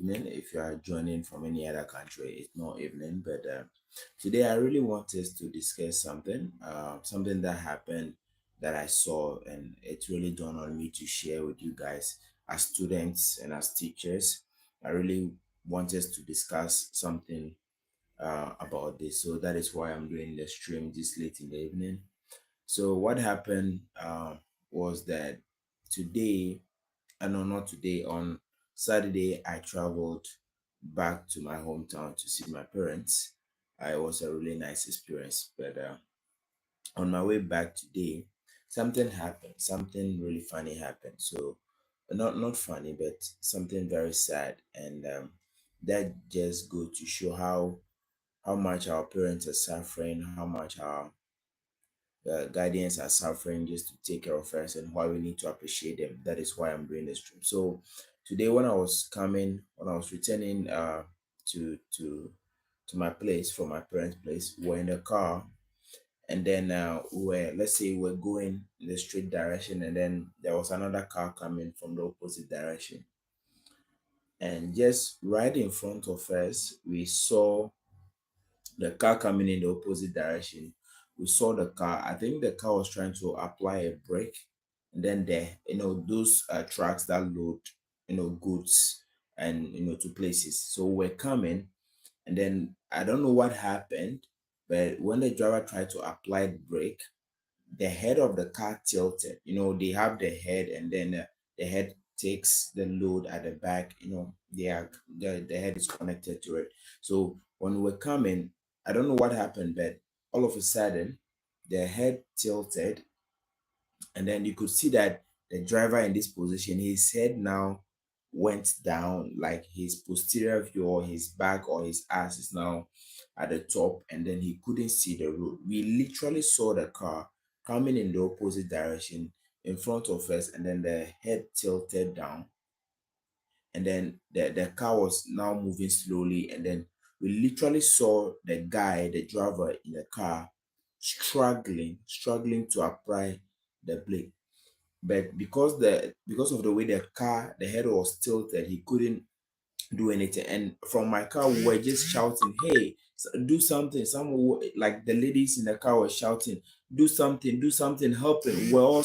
evening. If you are joining from any other country, it's not evening. But today, I really want us to discuss something that happened that I saw, and it really dawned on me to share with you guys as students and as teachers. I really want us to discuss something about this. So that is why I'm doing the stream this late in the evening. So what happened was that today, no, not today, on Saturday, I traveled back to my hometown to see my parents. It was a really nice experience. But on my way back today, something happened. Something really funny happened. So not funny, but something very sad. And that just go to show how much our parents are suffering, how much our guardians are suffering just to take care of us, and why we need to appreciate them. That is why I'm doing this stream. So today, when I was returning to my place from my parents' place, we were in the car, and then let's say we're going in the straight direction, and then there was another car coming from the opposite direction, and just right in front of us, we saw the car coming in the opposite direction. We saw the car. I think the car was trying to apply a brake, and then those trucks that load goods and to places. So we're coming, and then I don't know what happened, but when the driver tried to apply the brake, the head of the car tilted. They have the head, and then the head takes the load at the back. The head is connected to it. So when we're coming, I don't know what happened, but all of a sudden, the head tilted, and then you could see that the driver in this position, his head now went down, like his posterior view or his back or his ass is now at the top, and then he couldn't see the road. We literally saw the car coming in the opposite direction in front of us, and then the head tilted down, and then the car was now moving slowly, and then we literally saw the driver in the car struggling to apply the brake. But because of the way the head was tilted, he couldn't do anything. And from my car, we were just shouting, "Hey, do something!" Like the ladies in the car were shouting, do something, help him." We're all,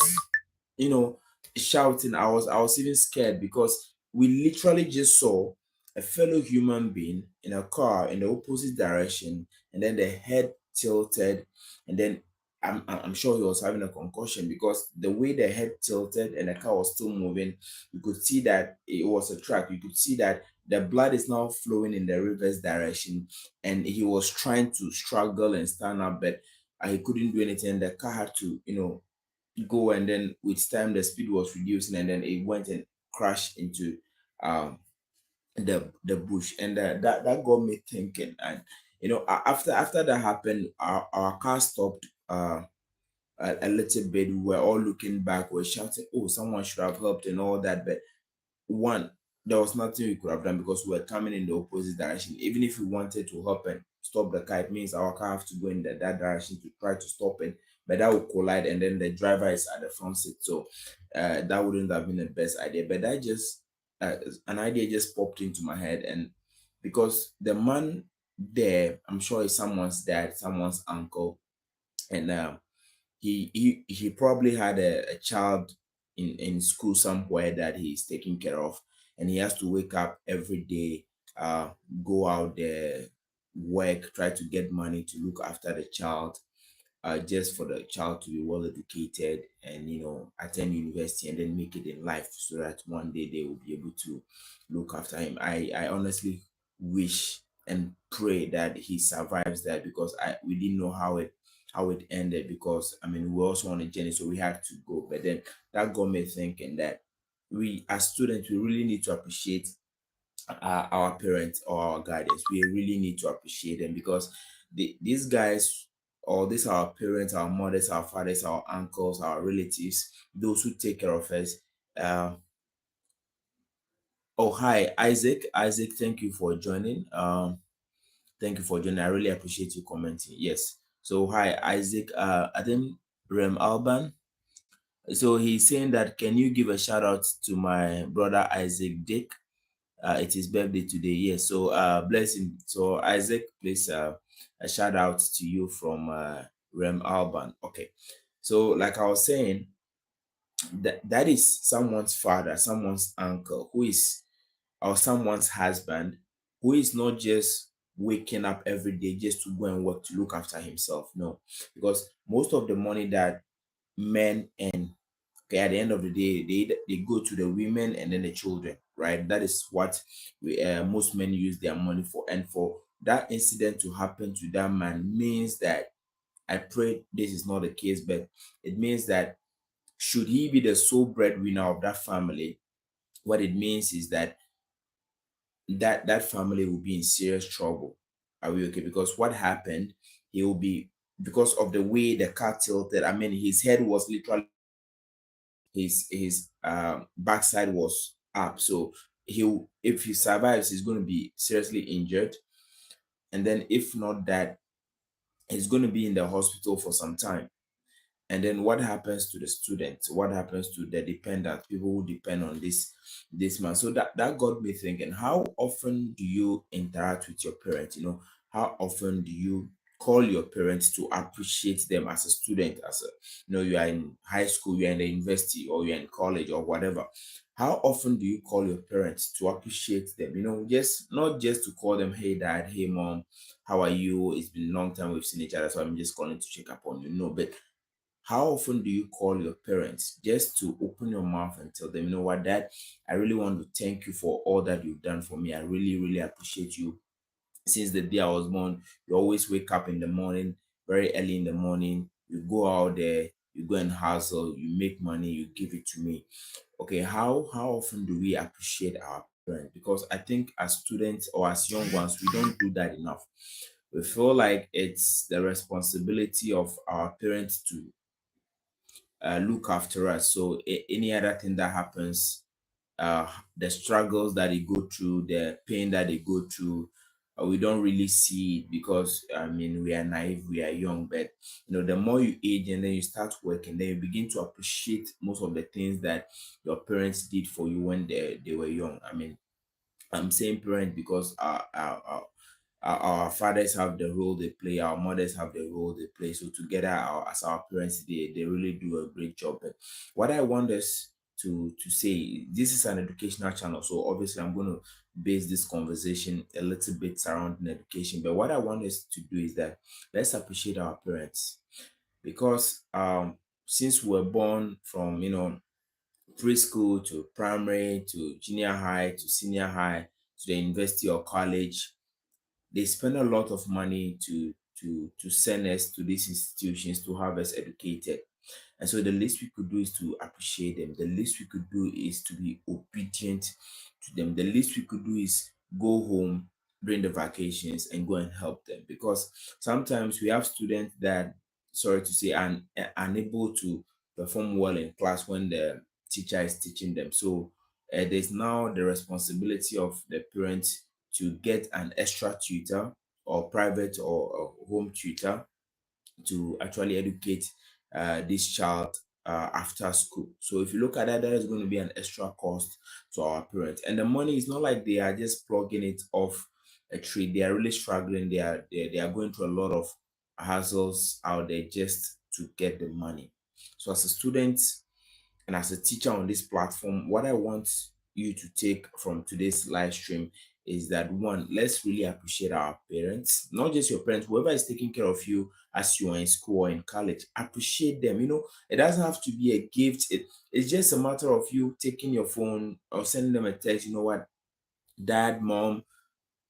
you know, shouting. I was even scared because we literally just saw a fellow human being in a car in the opposite direction, and then the head tilted, and then I'm sure he was having a concussion because the way the head tilted and the car was still moving, you could see that it was a truck. You could see that the blood is now flowing in the reverse direction, and he was trying to struggle and stand up, but he couldn't do anything. The car had to, go, and then with time the speed was reducing, and then it went and crashed into um the bush, and that got me thinking. And after that happened, our car stopped a little bit. We were all looking back, we're shouting, "Oh, someone should have helped," and all that. But one, there was nothing we could have done because we were coming in the opposite direction. Even if we wanted to help and stop the car, it means our car have to go in that direction to try to stop it. But that would collide, and then the driver is at the front seat. So that wouldn't have been the best idea. But that just an idea just popped into my head, and because the man there, I'm sure is someone's dad, someone's uncle, and he probably had a child in school somewhere that he's taking care of, and he has to wake up every day, uh go out there, work, try to get money to look after the child, just for the child to be well educated and attend university and then make it in life, so that one day they will be able to look after him. I honestly wish and pray that he survives that, because we didn't know how it ended, because I mean we also on a journey, so we had to go. But then that got me thinking that we as students, we really need to appreciate our parents or our guardians. We really need to appreciate them, because these guys, or these are our parents, our mothers, our fathers, our uncles, our relatives, those who take care of us. Uh, oh, hi, Isaac. Isaac, thank you for joining. Thank you for joining. I really appreciate you commenting. Yes. So, hi, Isaac. I think Rem Alban. So he's saying that, can you give a shout out to my brother Isaac Dick? It is birthday today. Yes. So bless him. So Isaac, please a shout out to you from Rem Alban. Okay. So like I was saying, that is someone's father, someone's uncle, who is or someone's husband, who is not just waking up every day just to go and work to look after himself. No, because most of the money that men and okay, at the end of the day, they go to the women and then the children, right? That is what most men use their money for. And for that incident to happen to that man means that, I pray this is not the case, but it means that should he be the sole breadwinner of that family, what it means is that that family will be in serious trouble. Are we okay? Because what happened, he will be, because of the way the car tilted. I mean, his head was literally, his backside was up. So he'll, if he survives, he's going to be seriously injured. And then if not that, he's going to be in the hospital for some time. And then what happens to the students? What happens to the dependents, people who depend on this man? So that got me thinking, how often do you interact with your parents? How often do you call your parents to appreciate them as a student, as a, you are in high school, you're in the university, or you're in college or whatever? How often do you call your parents to appreciate them? Just not just to call them, hey dad, hey mom, how are you? It's been a long time we've seen each other, so I'm just calling to check up on you. No, but how often do you call your parents just to open your mouth and tell them, you know what, dad, I really want to thank you for all that you've done for me. I really, really appreciate you. Since the day I was born, you always wake up in the morning, very early in the morning. You go out there, you go and hustle, you make money, you give it to me. Okay, how often do we appreciate our parents? Because I think as students or as young ones, we don't do that enough. We feel like it's the responsibility of our parents to look after us. So any other thing that happens, the struggles that they go through, the pain that they go through, we don't really see it because I mean we are naive, we are young. But the more you age and then you start working, then you begin to appreciate most of the things that your parents did for you when they were young. I mean, I'm saying parent because our fathers have the role they play, our mothers have the role they play. So together, as our parents, they really do a great job. But what I want us to say, this is an educational channel, so obviously I'm going to base this conversation a little bit surrounding education. But what I want us to do is that let's appreciate our parents, because since we're born from preschool to primary to junior high to senior high to the university or college, they spend a lot of money to send us to these institutions to have us educated. And so the least we could do is to appreciate them. The least we could do is to be obedient to them. The least we could do is go home during the vacations and go and help them. Because sometimes we have students that, sorry to say, are unable to perform well in class when the teacher is teaching them. So there's now the responsibility of the parents to get an extra tutor or private or home tutor to actually educate this child after school. So if you look at that, that is going to be an extra cost to our parents. And the money is not like they are just plugging it off a tree. They are really struggling. They are going through a lot of hassles out there just to get the money. So as a student, and as a teacher on this platform, what I want you to take from today's live stream is that, one, let's really appreciate our parents, not just your parents, whoever is taking care of you as you are in school or in college. Appreciate them. It doesn't have to be a gift. It's just a matter of you taking your phone or sending them a text. You know what, dad, mom,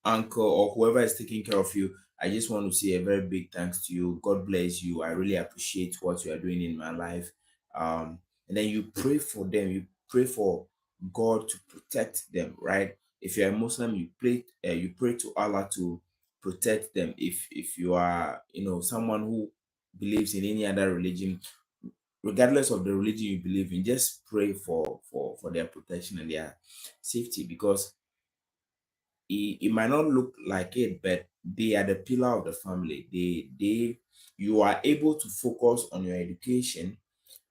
uncle, or whoever is taking care of you, I just want to say a very big thanks to you. God bless you. I really appreciate what you are doing in my life. And then you pray for them. You pray for God to protect them, right? If you're a Muslim, you pray to Allah to protect them. If you are, someone who believes in any other religion, regardless of the religion you believe in, just pray for their protection and their safety, because it might not look like it, but they are the pillar of the family. You are able to focus on your education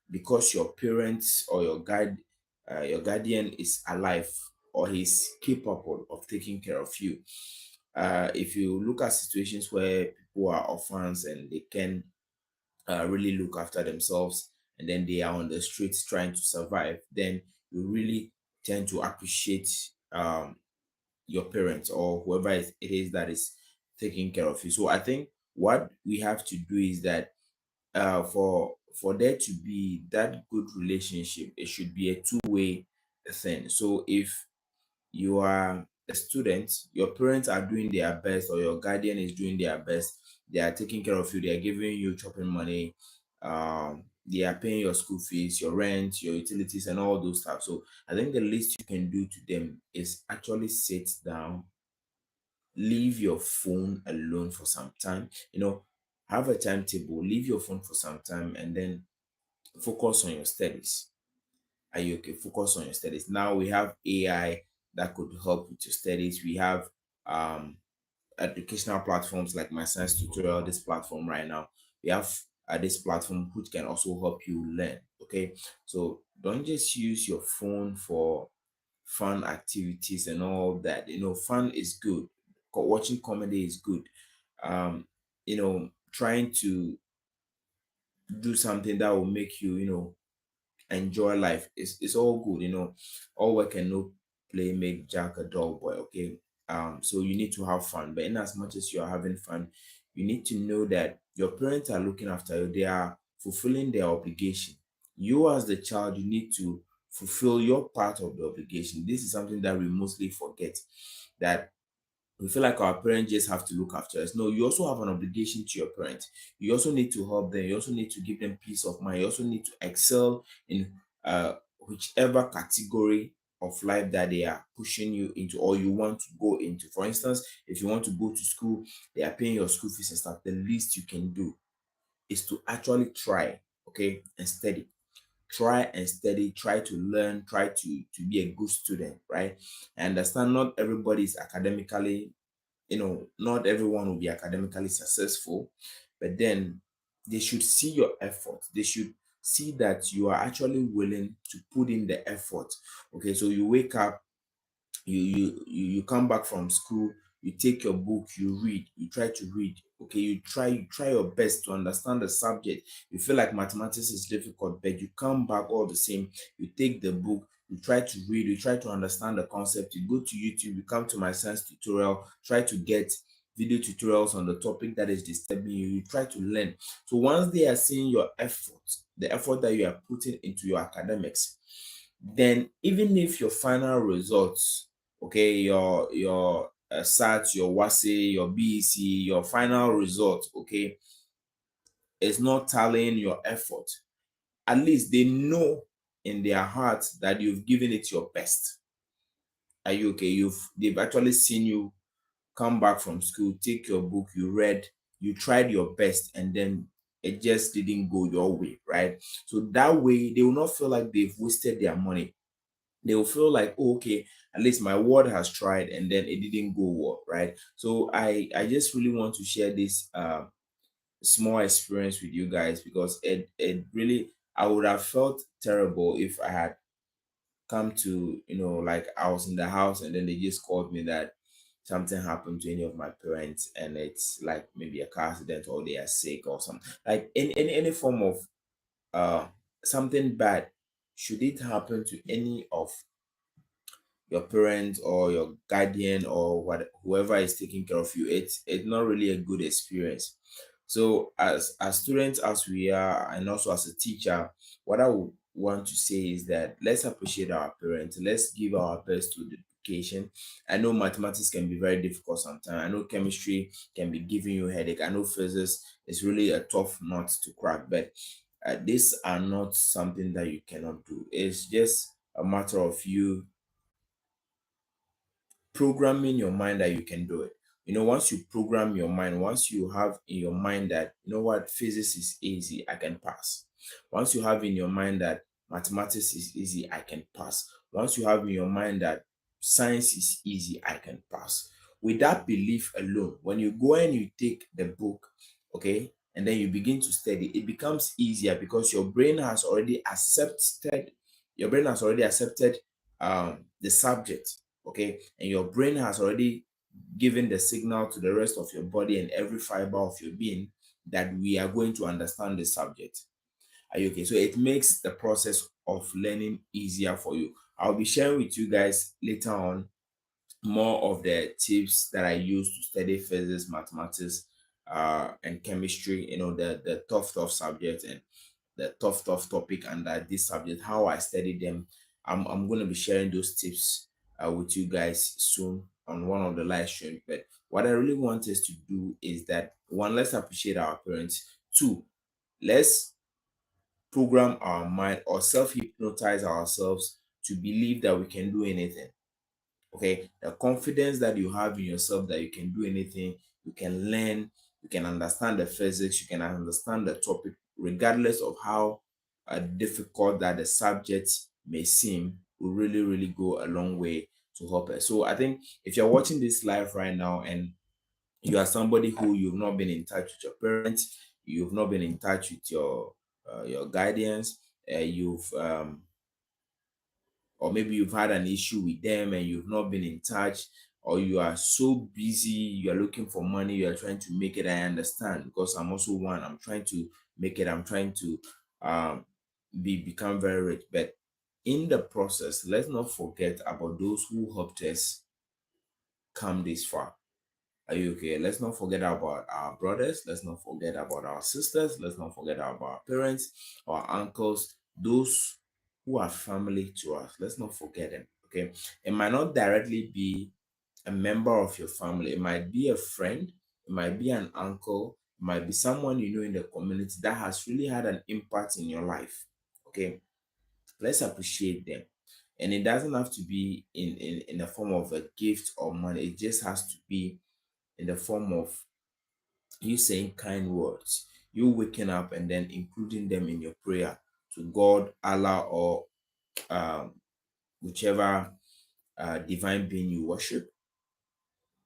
because your parents or your guardian is alive or he's capable of taking care of you. If you look at situations where people are orphans and they can really look after themselves, and then they are on the streets trying to survive, then you really tend to appreciate your parents or whoever it is that is taking care of you. So I think what we have to do is that for there to be that good relationship, it should be a two-way thing. So if you are a student, your parents are doing their best, or your guardian is doing their best. They are taking care of you. They are giving you shopping money. They are paying your school fees, your rent, your utilities, and all those stuff. So I think the least you can do to them is actually sit down, leave your phone alone for some time. Have a timetable, leave your phone for some time, and then focus on your studies. Are you okay? Focus on your studies. Now we have AI that could help with your studies. We have um educational platforms like My Science Tutorial, this platform right now. We have this platform which can also help you learn. Okay. So don't just use your phone for fun activities and all that. Fun is good. Watching comedy is good. Trying to do something that will make you, enjoy life. It's all good. All work and no play make Jack a dull boy. Okay. So you need to have fun, but in as much as you are having fun, you need to know that your parents are looking after you. They are fulfilling their obligation. You as the child, you need to fulfill your part of the obligation. This is something that we mostly forget, that we feel like our parents just have to look after us. No, you also have an obligation to your parents. You also need to help them. You also need to give them peace of mind. You also need to excel in whichever category of life that they are pushing you into, or you want to go into. For instance, if you want to go to school, they are paying your school fees and stuff. The least you can do is to actually try, okay, and study. Try and study, try to learn, try to be a good student, right? I understand not everybody is academically, not everyone will be academically successful, but then they should see your effort. They should see that you are actually willing to put in the effort. Okay, so you wake up, you come back from school, you take your book, you read, you try to read. Okay, you try your best to understand the subject. You feel like mathematics is difficult, but you come back all the same. You take the book, you try to read, you try to understand the concept. You go to YouTube, you come to My Science Tutorial, try to get video tutorials on the topic that is disturbing you. You try to learn. So once they are seeing your effort, the effort that you are putting into your academics, then even if your final results, okay, your SAT, your WASE, your BEC, your final result, okay, is not tallying your effort, at least they know in their heart that you've given it your best. Are you okay? They've actually seen you come back from school, take your book, you read, you tried your best, and then it just didn't go your way, right? So that way they will not feel like they've wasted their money. They will feel like, oh, okay, at least my word has tried and then it didn't go well, right? So I just really want to share this small experience with you guys, because it really, I would have felt terrible if I had come to, like I was in the house and then they just called me that something happened to any of my parents, and it's like maybe a car accident or they are sick or something, like any form of uh something bad. Should it happen to any of your parents or your guardian or whoever is taking care of you, it's not really a good experience. So as students as we are, and also as a teacher, what I would want to say is that let's appreciate our parents, let's give our best to the education. I know mathematics can be very difficult sometimes. I know chemistry can be giving you a headache. I know physics is really a tough nut to crack, but these are not something that you cannot do. It's just a matter of you programming your mind that you can do it. Once you program your mind, once you have in your mind that, what, physics is easy, I can pass. Once you have in your mind that mathematics is easy, I can pass. Once you have in your mind that science is easy, I can pass. With that belief alone, when you go and you take the book, okay, and then you begin to study, it becomes easier because your brain has already accepted the subject. Okay, and your brain has already given the signal to the rest of your body and every fiber of your being that we are going to understand the subject. Are you okay? So it makes the process of learning easier for you. I'll be sharing with you guys later on more of the tips that I use to study physics, mathematics, and chemistry. The tough subjects and the tough topic under this subject. How I study them. I'm going to be sharing those tips with you guys soon on one of the live streams. But what I really want us to do is that one, let's appreciate our parents. Two, let's program our mind or self hypnotize ourselves to believe that we can do anything. Okay, the confidence that you have in yourself that you can do anything, you can learn, you can understand the physics, you can understand the topic, regardless of how difficult that the subject may seem, will really, really go a long way to help us. So I think if you're watching this live right now and you are somebody who you've not been in touch with your parents, you've not been in touch with your guardians, you've or maybe you've had an issue with them and you've not been in touch, or you are so busy, you are looking for money, you are trying to make it. I understand, because I'm also one. I'm trying to make it. I'm trying to become very rich. But in the process, let's not forget about those who helped us come this far. Are you okay? Let's not forget about our brothers. Let's not forget about our sisters. Let's not forget about our parents, our uncles, those who are family to us. Let's not forget them. Okay. It might not directly be a member of your family, it might be a friend, it might be an uncle, it might be someone you know in the community that has really had an impact in your life. Okay. Let's appreciate them. And it doesn't have to be in the form of a gift or money, it just has to be in the form of you saying kind words, you waking up and then including them in your prayer to God, Allah, or um, whichever divine being you worship.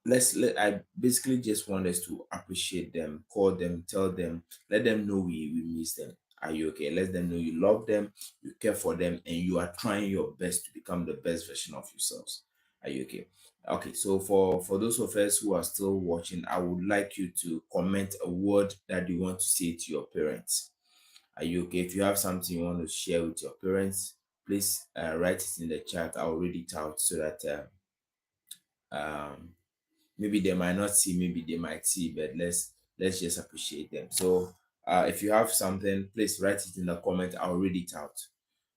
I basically just want us to appreciate them, call them, tell them, let them know we miss them. Are you okay? Let them know you love them, you care for them, and you are trying your best to become the best version of yourselves. Are you okay? Okay, so for those of us who are still watching, I would like you to comment a word that you want to say to your parents. Are you okay? If you have something you want to share with your parents, please write it in the chat. I'll read it out so that um maybe they might not see, maybe they might see, but let's just appreciate them. So if you have something, please write it in the comment. I'll read it out.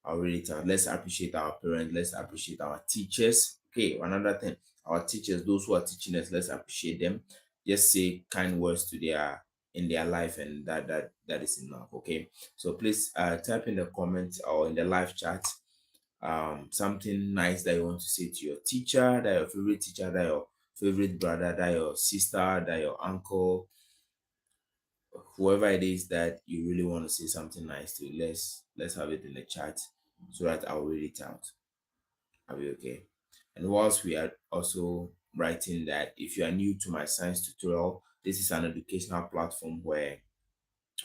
I'll read it out. Let's appreciate our parents. Let's appreciate our teachers. Okay, another thing, our teachers, those who are teaching us, let's appreciate them. Just say kind words to their in their life, and that is enough. Okay, so please type in the comments or in the live chat something nice that you want to say to your teacher, that your favorite teacher, that your favorite brother, that your sister, that your uncle, whoever it is that you really want to say something nice to. Let's have it in the chat so that I'll read it out. Are we okay? And whilst we are also writing that, if you are new to my science tutorial, this is an educational platform where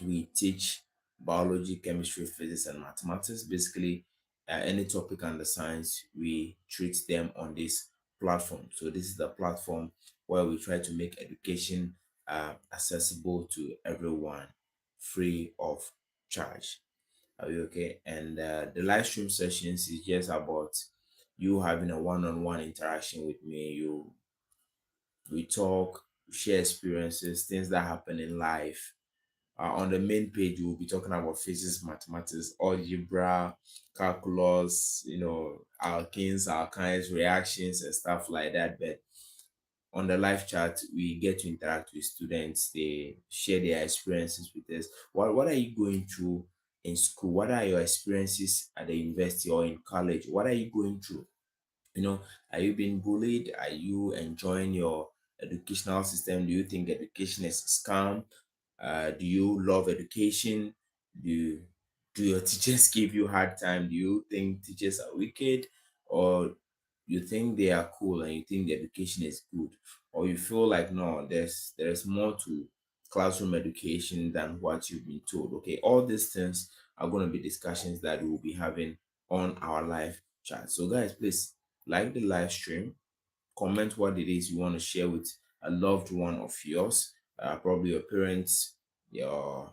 we teach biology, chemistry, physics, and mathematics. Basically, any topic under science, we treat them on this platform. So this is the platform where we try to make education accessible to everyone, free of charge. Are you okay? And the live stream sessions is just about you having a one-on-one interaction with me. We talk, we share experiences, things that happen in life. On the main page, we'll be talking about physics, mathematics, algebra, calculus, alkenes, alkynes, reactions, and stuff like that. But on the live chat, we get to interact with students. They share their experiences with us. What are you going through in school? What are your experiences at the university or in college? What are you going through? Are you being bullied? Are you enjoying your educational system? Do you think education is a scam? Do you love education? Do your teachers give you hard time? Do you think teachers are wicked, or you think they are cool and you think the education is good, or you feel like no, there's more to classroom education than what you've been told? Okay, all these things are going to be discussions that we'll be having on our live chat. So guys, please like the live stream, comment what it is you want to share with a loved one of yours, probably your parents, your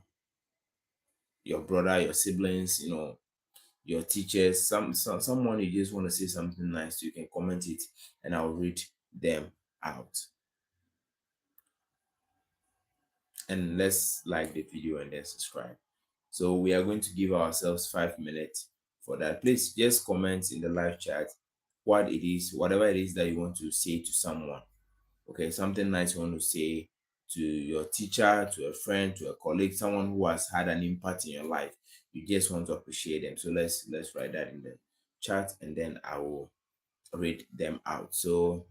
your brother, your siblings, your teachers, someone you just want to say something nice, you can comment it and I'll read them out. And let's like the video and then subscribe. So we are going to give ourselves 5 minutes for that. Please just comment in the live chat what it is, whatever it is that you want to say to someone. Okay, something nice you want to say to your teacher, to a friend, to a colleague, someone who has had an impact in your life. You just want to appreciate them. So let's write that in the chat and then I will read them out. So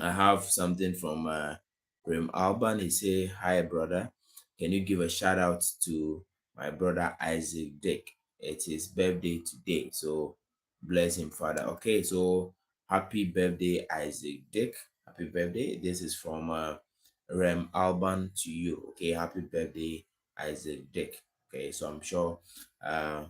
I have something from Prim Alban. He say, "Hi brother, can you give a shout out to my brother Isaac Dick? It's his birthday today, so bless him, Father." Okay, so happy birthday, Isaac Dick. Happy birthday. This is from Rem Alban to you. Okay, happy birthday, Isaac Dick. Okay, so I'm sure uh,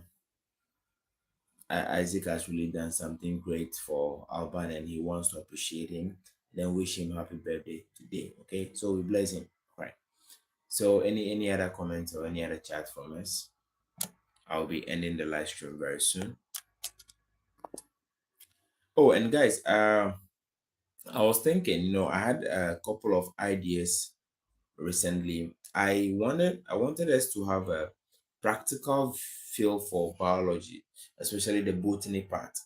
Isaac has really done something great for Alban and he wants to appreciate him. Then wish him happy birthday today. Okay, so we bless him. All right. So any other comments or any other chat from us? I'll be ending the live stream very soon. Oh, and guys, I was thinking, I had a couple of ideas recently. I wanted us to have a practical feel for biology, especially the botany part.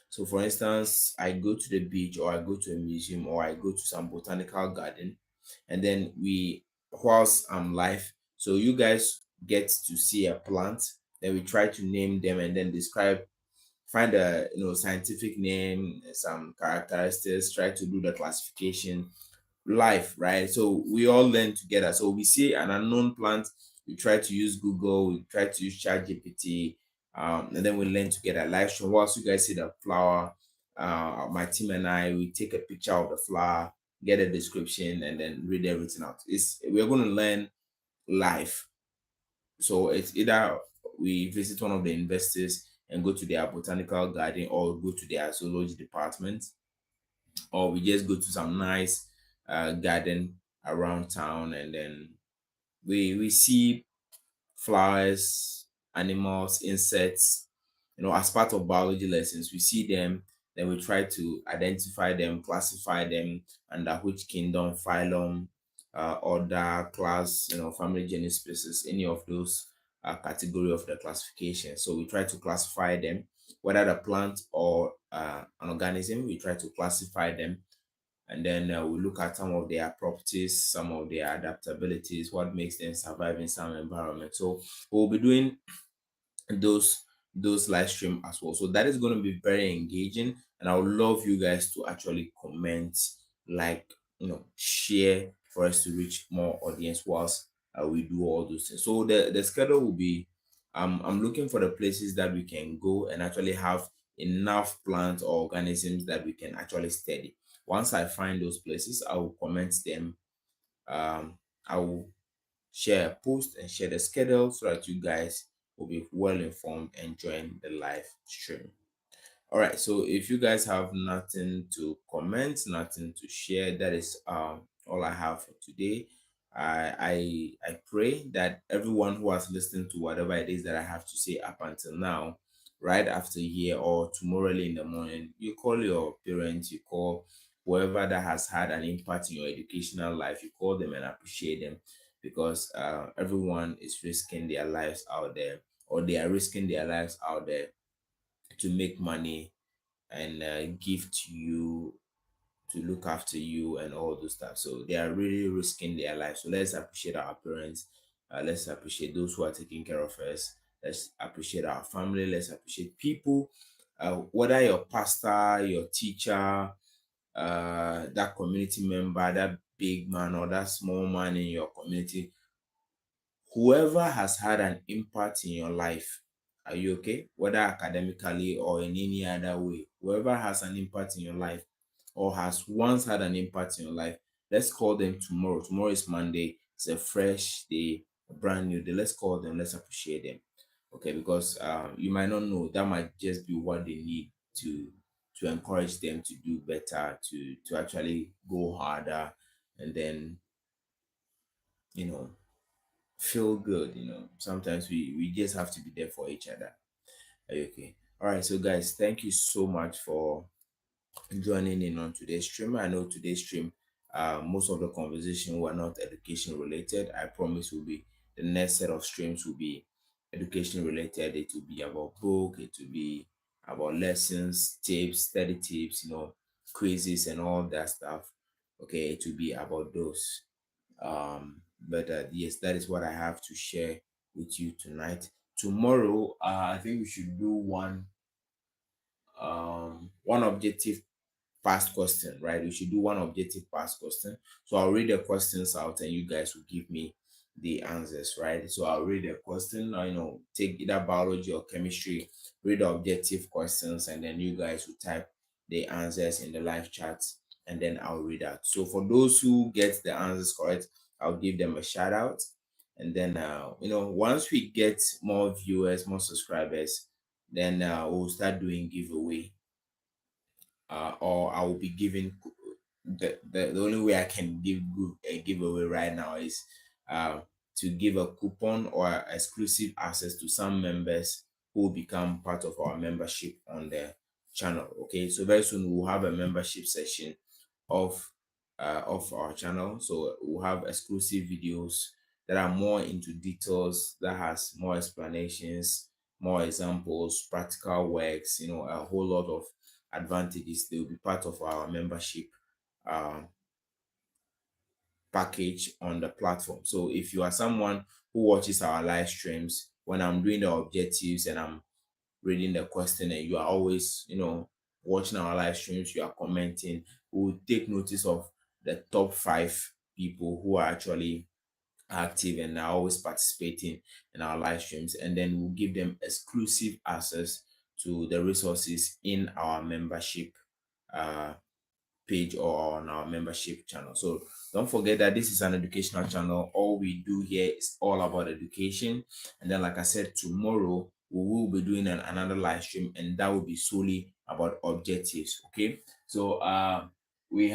So for instance, I go to the beach or I go to a museum or I go to some botanical garden and then we whilst I'm live, so you guys get to see a plant, then we try to name them and then find a scientific name, some characteristics, try to do the classification life, right? So we all learn together. So we see an unknown plant, we try to use Google, we try to use ChatGPT, and then we learn together. Live stream. Whilst you guys see the flower, my team and I, we take a picture of the flower, get a description, and then read everything out. We're going to learn live. So it's either we visit one of the investors and go to their botanical garden or go to their zoology department, or we just go to some nice garden around town and then we see flowers, animals, insects, as part of biology lessons. We see them, then we try to identify them, classify them under which kingdom, phylum, order, class, family, genus, species, any of those category of the classification. So we try to classify them, whether the plant or an organism, we try to classify them and then we look at some of their properties, some of their adaptabilities, what makes them survive in some environment. So we'll be doing those live stream as well. So that is going to be very engaging, and I would love you guys to actually comment, like share for us to reach more audience whilst we do all those things. So the schedule will be I'm looking for the places that we can go and actually have enough plants or organisms that we can actually study. Once I find those places, I will comment them. I will share a post and share the schedule so that you guys will be well informed and join the live stream. All right, so if you guys have nothing to comment, nothing to share, that is all I have for today. I pray that everyone who has listened to whatever it is that I have to say up until now, right after here or tomorrow early in the morning, you call your parents, you call whoever that has had an impact in your educational life, you call them and appreciate them because everyone is risking their lives out there, or they are risking their lives out there to make money and give to you, to look after you and all those stuff. So they are really risking their life. So let's appreciate our parents. Let's appreciate those who are taking care of us. Let's appreciate our family. Let's appreciate people. Whether your pastor, your teacher, that community member, that big man or that small man in your community, whoever has had an impact in your life, are you okay? Whether academically or in any other way, whoever has an impact in your life or has once had an impact in your life, let's call them tomorrow. Tomorrow is Monday, it's a fresh day, a brand new day. Let's call them, let's appreciate them. Okay, because you might not know, that might just be what they need to to encourage them to do better, to actually go harder, and then, you know, feel good. Sometimes we just have to be there for each other. Okay. All right. So guys, thank you so much for joining in on today's stream. I know today's stream, most of the conversation were not education related. I promise will be the next set of streams will be education related. It will be about book. It will be about lessons, tips, study tips, quizzes and all that stuff. Okay, it will be about those. But yes, that is what I have to share with you tonight. Tomorrow, I think we should do one objective past question, right? We should do one objective past question. So I'll read the questions out and you guys will give me the answers, right? So I'll read the question, take either biology or chemistry, read the objective questions, and then you guys will type the answers in the live chat, and then I'll read out. So for those who get the answers correct, I'll give them a shout out. And then, once we get more viewers, more subscribers, then we'll start doing giveaway, or I will be giving the only way I can give a giveaway right now is to give a coupon or exclusive access to some members who will become part of our membership on the channel. Okay, so very soon we'll have a membership session of our channel. So we'll have exclusive videos that are more into details, that has more explanations, more examples, practical works, a whole lot of advantages. They will be part of our membership uh, package on the platform. So if you are someone who watches our live streams when I'm doing the objectives and I'm reading the question, and you are always, watching our live streams, you are commenting, we will take notice of the top 5 people who are actually active and are always participating in our live streams, and then we'll give them exclusive access to the resources in our membership uh, page or on our membership channel. So don't forget that this is an educational channel. All we do here is all about education. And then, like I said, tomorrow we will be doing another live stream, and that will be solely about objectives. Okay. So we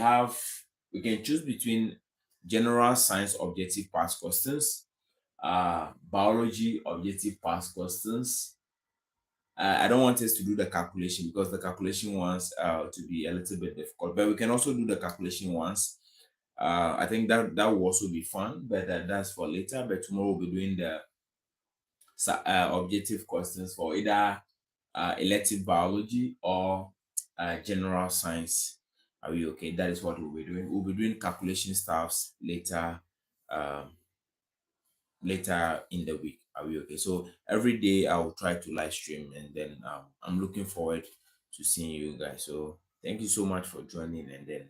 can choose between general science objective past questions, biology objective past questions. I don't want us to do the calculation because the calculation ones to be a little bit difficult, but we can also do the calculation ones. I think that will also be fun, but that's for later. But tomorrow we'll be doing the objective questions for either elective biology or general science. Are we okay? That is what we'll be doing. We'll be doing calculation stuffs later. Um, Later in the week. Are we okay? So every day I will try to live stream, and then I'm looking forward to seeing you guys. So thank you so much for joining, and then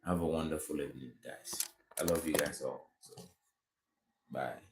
have a wonderful evening, guys. I love you guys all. So bye.